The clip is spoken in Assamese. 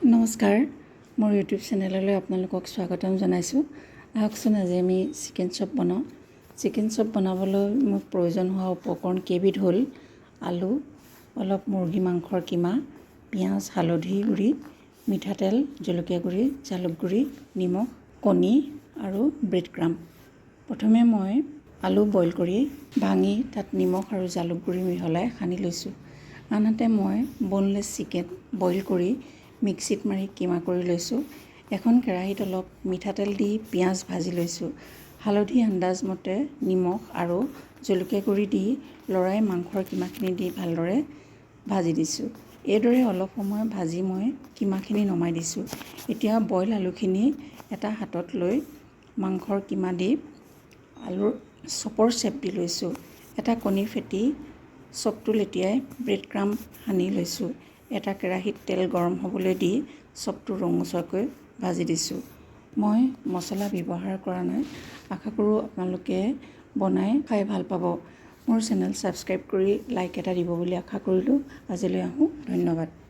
নমস্কাৰ, মোৰ ইউটিউব চেনেললৈ আপোনালোকক স্বাগতম জনাইছোঁ। আহকচোন আজি আমি চিকেন চপ বনাওঁ। চিকেন চপ বনাবলৈ মোক প্ৰয়োজন হোৱা উপকৰণ কেইবিধ হ'ল: আলু, অলপ মুৰ্গী মাংসৰ কিমা, পিঁয়াজ, হালধি গুড়ি, মিঠাতেল, জলকীয়া গুড়ি, জালুক গুড়ি, নিমখ, কণী আৰু ব্ৰেড ক্ৰাম্ব। প্ৰথমে মই আলু বইল কৰি ভাঙি তাত নিমখ আৰু জালুক গুড়ি মিহলাই সানি লৈছোঁ। আনহাতে মই বনলেছ চিকেন বইল কৰি মিক্সিত মাৰি কিমা কৰি লৈছোঁ। এখন কেৰাহীত অলপ মিঠাতেল দি পিঁয়াজ ভাজি লৈছোঁ। হালধি আন্দাজমতে, নিমখ আৰু জলকীয়া গুড়ি দি লৰাই মাংসৰ কিমাখিনি দি ভালদৰে ভাজি দিছোঁ। এইদৰে অলপ সময় ভাজি মই কিমাখিনি নমাই দিছোঁ। এতিয়া বইল আলুখিনি এটা হাতত লৈ মাংসৰ কিমা দি আলুৰ চপৰ চেপ দি লৈছোঁ। এটা কণী ফেটি চপটো লেটিয়াই ব্ৰেড ক্ৰাম্ব সানি লৈছোঁ। এটা কেৰাহীত তেল গৰম হ'বলৈ দি চপটো ৰঙচুৱাকৈ ভাজি দিছোঁ। মই মছলা ব্যৱহাৰ কৰা নাই। আশা কৰোঁ আপোনালোকে বনাই খাই ভাল পাব। মোৰ চেনেল ছাবস্ক্ৰাইব কৰি লাইক এটা দিব বুলি আশা কৰিলোঁ। আজিলৈ আহোঁ। ধন্যবাদ।